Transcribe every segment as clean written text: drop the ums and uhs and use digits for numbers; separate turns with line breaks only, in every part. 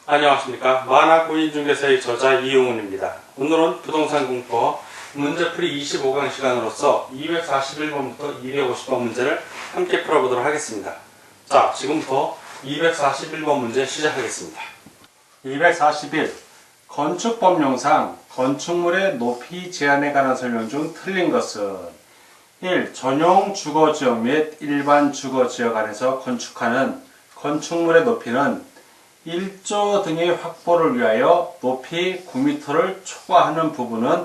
안녕하십니까. 만화고인중개사의 저자 이용훈입니다. 오늘은 부동산 공법 문제풀이 25강 시간으로서 241번부터 250번 문제를 함께 풀어보도록 하겠습니다. 자, 지금부터 241번 문제 시작하겠습니다. 241. 건축법령상 건축물의 높이 제한에 관한 설명 중 틀린 것은 1. 전용 주거지역 및 일반 주거지역 안에서 건축하는 건축물의 높이는 1조 등의 확보를 위하여 높이 9m를 초과하는 부분은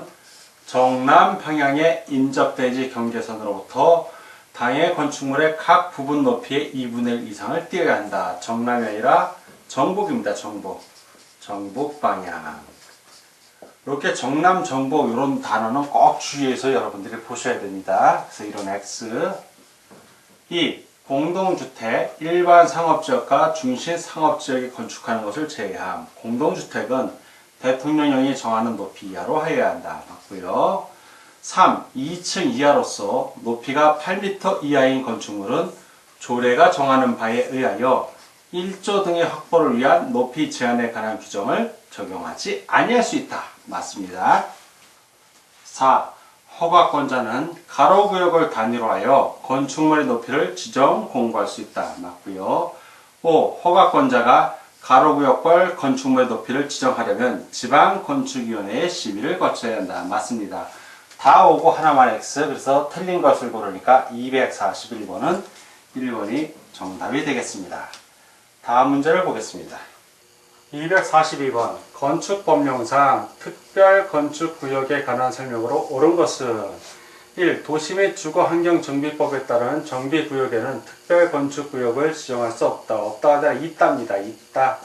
정남 방향의 인접대지 경계선으로부터 당해 건축물의 각 부분 높이의 2분의 1 이상을 띄어야 한다. 정남이 아니라 정북입니다. 정북 방향. 이렇게 정남, 정북 이런 단어는 꼭 주의해서 여러분들이 보셔야 됩니다. 그래서 이런 X. 2. 공동주택, 일반 상업지역과 중심 상업지역에 건축하는 것을 제외함. 공동주택은 대통령령이 정하는 높이 이하로 하여야 한다. 맞고요. 3. 2층 이하로서 높이가 8m 이하인 건축물은 조례가 정하는 바에 의하여 1조 등의 확보를 위한 높이 제한에 관한 규정을 적용하지 아니할 수 있다. 맞습니다. 4. 허가권자는 가로구역을 단위로 하여 건축물의 높이를 지정, 공고할 수 있다. 맞고요. 5. 허가권자가 가로구역별 건축물의 높이를 지정하려면 지방건축위원회의 심의를 거쳐야 한다. 맞습니다. 다 오고 하나만 X. 그래서 틀린 것을 고르니까 241번은 1번이 정답이 되겠습니다. 다음 문제를 보겠습니다. 242번. 건축법령상 특별건축구역에 관한 설명으로 옳은 것은 1. 도시 및 주거환경정비법에 따른 정비구역에는 특별건축구역을 지정할 수 없다. 없다가 아니라 있답니다. 있다.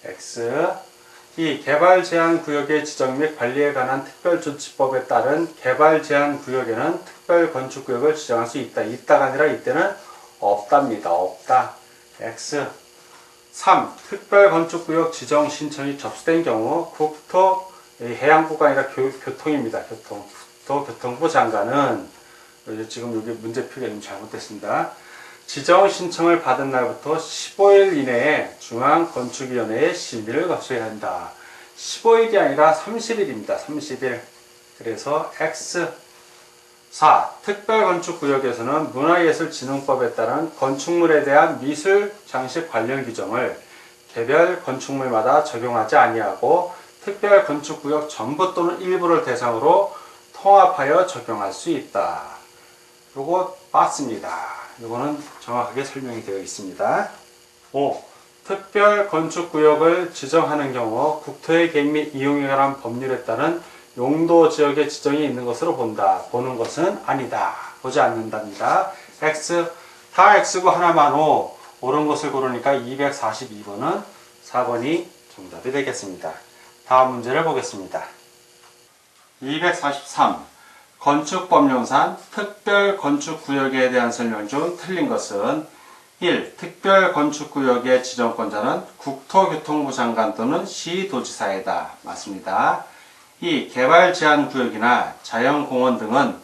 X. 2. 개발제한구역의 지정 및 관리에 관한 특별조치법에 따른 개발제한구역에는 특별건축구역을 지정할 수 있다. 있다가 아니라 이때는 없답니다. 없다. X. 3. 특별건축구역 지정 신청이 접수된 경우 해양부가 아니라 교통입니다. 국토교통부 장관은 지금 여기 문제표가 좀 잘못됐습니다. 지정 신청을 받은 날부터 15일 이내에 중앙건축위원회의 심의를 거쳐야 한다. 15일이 아니라 30일입니다. 30일. 그래서 X. 4. 특별건축구역에서는 문화예술진흥법에 따른 건축물에 대한 미술, 장식 관련 규정을 개별 건축물마다 적용하지 아니하고 특별건축구역 전부 또는 일부를 대상으로 통합하여 적용할 수 있다. 요거 맞습니다. 요거는 정확하게 설명이 되어 있습니다. 5. 특별건축구역을 지정하는 경우 국토의 계획 및 이용에 관한 법률에 따른 용도지역의 지정이 있는 것으로 본다. 보는 것은 아니다. 보지 않는답니다. X. 다 X고 하나만 O. 옳은 것을 고르니까 242번은 4번이 정답이 되겠습니다. 다음 문제를 보겠습니다. 243. 건축법령상 특별건축구역에 대한 설명 중 틀린 것은 1. 특별건축구역의 지정권자는 국토교통부 장관 또는 시도지사이다. 맞습니다. 2. 개발제한구역이나 자연공원 등은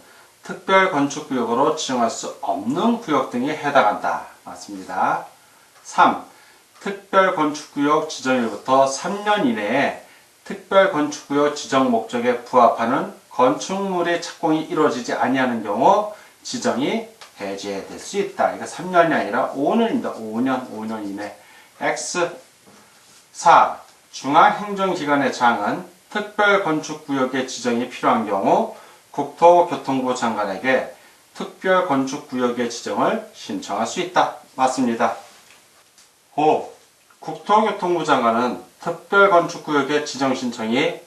특별건축구역으로 지정할 수 없는 구역 등에 해당한다. 맞습니다. 3. 특별건축구역 지정일부터 3년 이내에 특별건축구역 지정 목적에 부합하는 건축물의 착공이 이루어지지 아니하는 경우 지정이 해제될 수 있다. 이거 3년이 아니라 5년입니다. 5년 이내. X. 4. 중앙행정기관의 장은 특별건축구역의 지정이 필요한 경우 국토교통부 장관에게 특별건축구역의 지정을 신청할 수 있다. 맞습니다. 5. 국토교통부 장관은 특별건축구역의 지정 신청이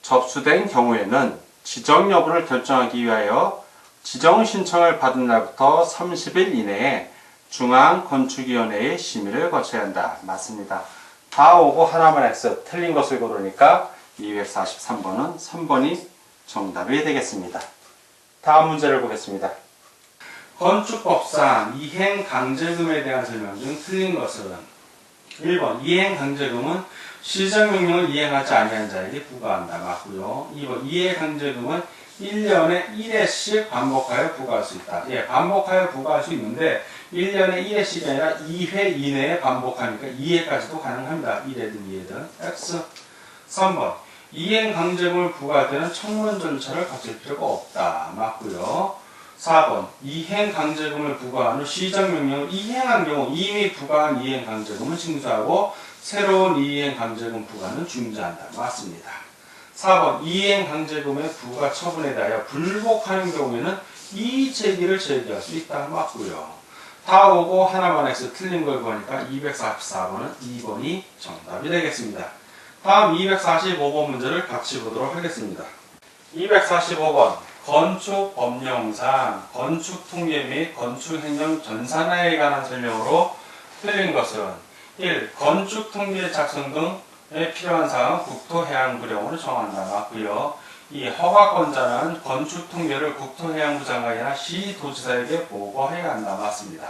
접수된 경우에는 지정 여부를 결정하기 위하여 지정 신청을 받은 날부터 30일 이내에 중앙건축위원회의 심의를 거쳐야 한다. 맞습니다. 다 오고 하나만 X. 틀린 것을 고르니까 243번은 3번이 정답이 되겠습니다. 다음 문제를 보겠습니다. 건축법상 이행강제금에 대한 설명 중 틀린 것은 1번 이행강제금은 시정명령을 이행하지 아니한 자에게 부과한다. 맞고요. 2번 이행강제금은 1년에 1회씩 반복하여 부과할 수 있다. 예, 반복하여 부과할 수 있는데 1년에 1회씩이 아니라 2회 이내에 반복하니까 2회까지도 가능합니다. 1회든 2회든. X. 3번. 이행 강제금을 부과할 때는 청문 절차를 거칠 필요가 없다. 맞고요. 4번. 이행 강제금을 부과한 후 시정명령을 이행한 경우 이미 부과한 이행 강제금은 징수하고 새로운 이행 강제금 부과는 중지한다. 맞습니다. 4번. 이행 강제금의 부과 처분에 대하여 불복하는 경우에는 이의제기를 제기할 수 있다. 맞고요. 다 오고 하나만 X 틀린 걸 보니까 244번은 2번이 정답이 되겠습니다. 다음 245번 문제를 같이 보도록 하겠습니다. 245번. 건축법령상 건축통계 및 건축행정 전산화에 관한 설명으로 틀린 것은 1. 건축통계 작성 등에 필요한 사항은 국토해양부령으로 정한다. 맞고요. 2. 허가권자는 건축통계를 국토해양부 장관이나 시도지사에게 보고해야 한다. 맞습니다.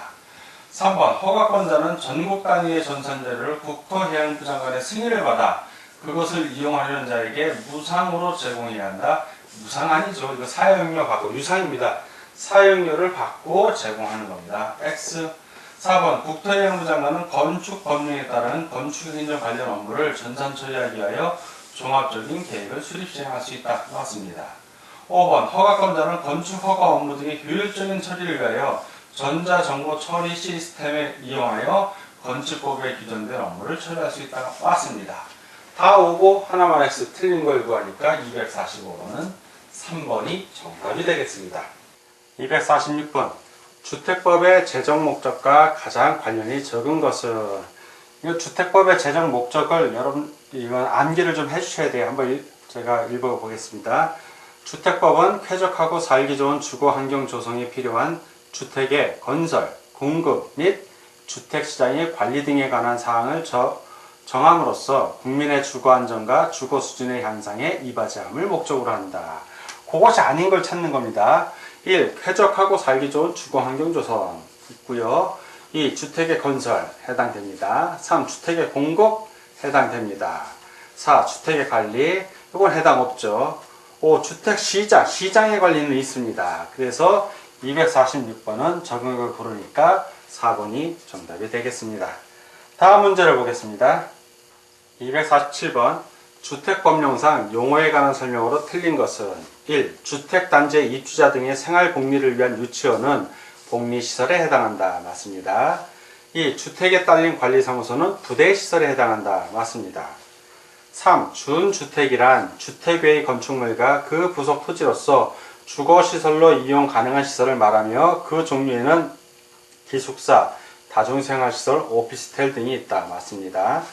3번. 허가권자는 전국 단위의 전산자료를 국토해양부 장관의 승인을 받아 그것을 이용하려는 자에게 무상으로 제공해야 한다. 무상 아니죠. 이거 사용료 받고 유상입니다. 사용료를 받고 제공하는 겁니다. X. 4번. 국토해양부 장관은 건축법령에 따른 건축행정 관련 업무를 전산 처리하기 위하여 종합적인 계획을 수립 시행할 수 있다. 맞습니다. 5번. 허가권자는 건축 허가 업무 등의 효율적인 처리를 위하여 전자정보 처리 시스템을 이용하여 건축법에 규정된 업무를 처리할 수 있다. 맞습니다. 다 오고 하나만 X 틀린 걸 구하니까 245번은 3번이 정답이 되겠습니다. 246번. 주택법의 제정 목적과 가장 관련이 적은 것은 이 주택법의 제정 목적을 여러분 이건 암기를 좀 해주셔야 돼요. 한번 제가 읽어보겠습니다. 주택법은 쾌적하고 살기 좋은 주거 환경 조성이 필요한 주택의 건설, 공급 및 주택시장의 관리 등에 관한 사항을 정함으로써 국민의 주거 안정과 주거 수준의 향상에 이바지함을 목적으로 한다. 그것이 아닌 걸 찾는 겁니다. 1. 쾌적하고 살기 좋은 주거 환경 조성 있고요. 2. 주택의 건설 해당됩니다. 3. 주택의 공급 해당됩니다. 4. 주택의 관리 이건 해당 없죠. 5. 주택 시장 시장의 관리는 있습니다. 그래서 246번은 적응을 고르니까 4번이 정답이 되겠습니다. 다음 문제를 보겠습니다. 247번. 주택법령상 용어에 관한 설명으로 틀린 것은 1. 주택단지의 입주자 등의 생활복리를 위한 유치원은 복리시설에 해당한다. 맞습니다. 2. 주택에 딸린 관리사무소는 부대시설에 해당한다. 맞습니다. 3. 준주택이란 주택외의 건축물과 그 부속 토지로서 주거시설로 이용 가능한 시설을 말하며 그 종류에는 기숙사, 다중생활시설, 오피스텔 등이 있다. 맞습니다.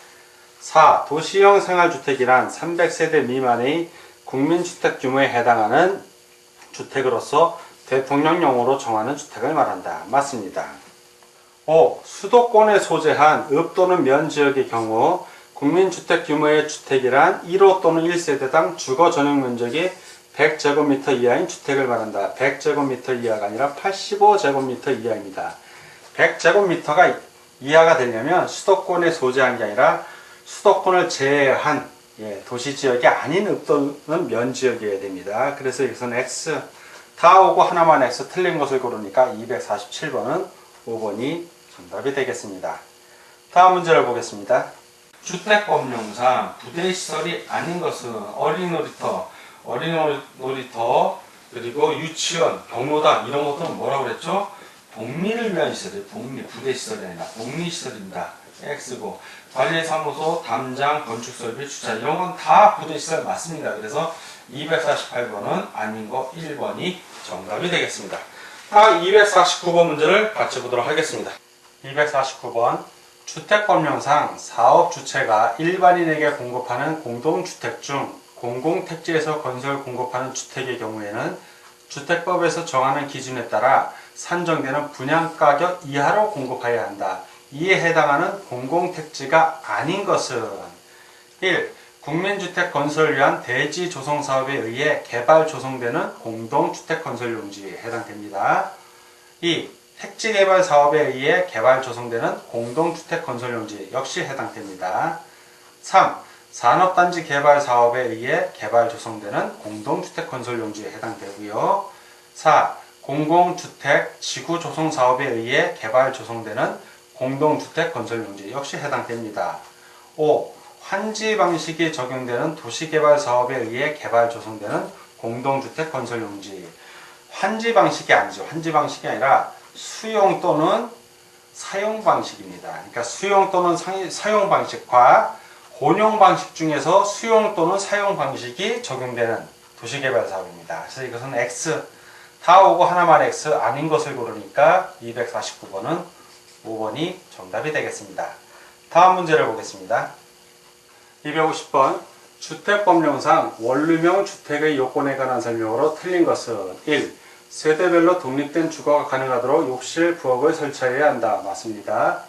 4. 도시형 생활주택이란 300세대 미만의 국민주택 규모에 해당하는 주택으로서 대통령령으로 정하는 주택을 말한다. 맞습니다. 5. 수도권에 소재한 읍 또는 면 지역의 경우 국민주택 규모의 주택이란 1호 또는 1세대당 주거 전용 면적이 100제곱미터 이하인 주택을 말한다. 100제곱미터 이하가 아니라 85제곱미터 이하입니다. 100제곱미터가 이하가 되려면 수도권에 소재한 게 아니라 수도권을 제외한 도시지역이 아닌 읍 또는 면 지역이어야 됩니다. 그래서 여기서는 X 다 오고 하나만 X 틀린 것을 고르니까 247번은 5번이 정답이 되겠습니다. 다음 문제를 보겠습니다. 주택법령상 부대시설이 아닌 것은 어린이놀이터 그리고 유치원, 경로당 이런 것들은 뭐라고 그랬죠? 복리를 위한 시설이에요. 복리, 부대시설이 아니라 복리시설입니다. X고 관리사무소, 담장, 건축설비, 주차 이런 건 다 부대시설 맞습니다. 그래서 248번은 아닌 거 1번이 정답이 되겠습니다. 다음 249번 문제를 같이 보도록 하겠습니다. 249번. 주택법령상 사업주체가 일반인에게 공급하는 공동주택 중 공공택지에서 건설 공급하는 주택의 경우에는 주택법에서 정하는 기준에 따라 산정되는 분양가격 이하로 공급해야 한다. 이에 해당하는 공공택지가 아닌 것은 1. 국민주택 건설을 위한 대지 조성 사업에 의해 개발 조성되는 공동주택 건설 용지에 해당됩니다. 2. 택지 개발 사업에 의해 개발 조성되는 공동주택 건설 용지 역시 해당됩니다. 3. 산업단지 개발 사업에 의해 개발 조성되는 공동주택 건설 용지에 해당되고요. 4. 공공주택 지구 조성 사업에 의해 개발 조성되는 공동주택 건설 용지 역시 해당됩니다. 5. 환지 방식이 적용되는 도시개발 사업에 의해 개발 조성되는 공동주택 건설 용지. 환지 방식이 아니죠. 환지 방식이 아니라 수용 또는 사용 방식입니다. 그러니까 수용 또는 사용 방식과 혼용 방식 중에서 수용 또는 사용 방식이 적용되는 도시개발 사업입니다. 그래서 이것은 X 다 오고 하나만 X 아닌 것을 고르니까 249번은 5번이 정답이 되겠습니다. 다음 문제를 보겠습니다. 250번 주택법령상 원룸형 주택의 요건에 관한 설명으로 틀린 것은 1. 세대별로 독립된 주거가 가능하도록 욕실, 부엌을 설치해야 한다. 맞습니다.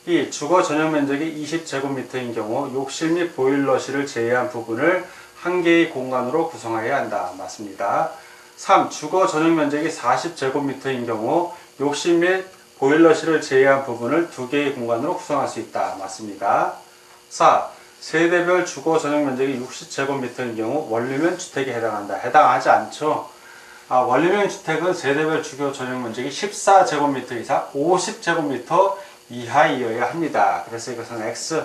2. 주거 전용 면적이 20제곱미터인 경우 욕실 및 보일러실을 제외한 부분을 한 개의 공간으로 구성해야 한다. 맞습니다. 3. 주거 전용 면적이 40제곱미터인 경우 욕실 및 보일러실을 제외한 부분을 두 개의 공간으로 구성할 수 있다. 맞습니다. 4. 세대별 주거 전용 면적이 60제곱미터인 경우 원룸형 주택에 해당한다. 해당하지 않죠. 원룸형 주택은 세대별 주거 전용 면적이 14제곱미터 이상 50제곱미터 이하이어야 합니다. 그래서 이것은 X.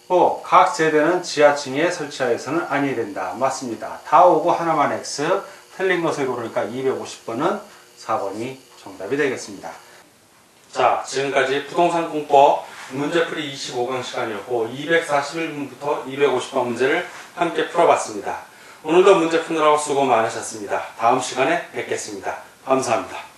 5. 각 세대는 지하층에 설치하여서는 아니 된다. 맞습니다. 다 오고 하나만 X. 틀린 것을 고르니까 250번은 4번이 정답이 되겠습니다. 자, 지금까지 부동산 공법 문제풀이 25강 시간이었고 241분부터 250번 문제를 함께 풀어봤습니다. 오늘도 문제 푸느라고 수고 많으셨습니다. 다음 시간에 뵙겠습니다. 감사합니다.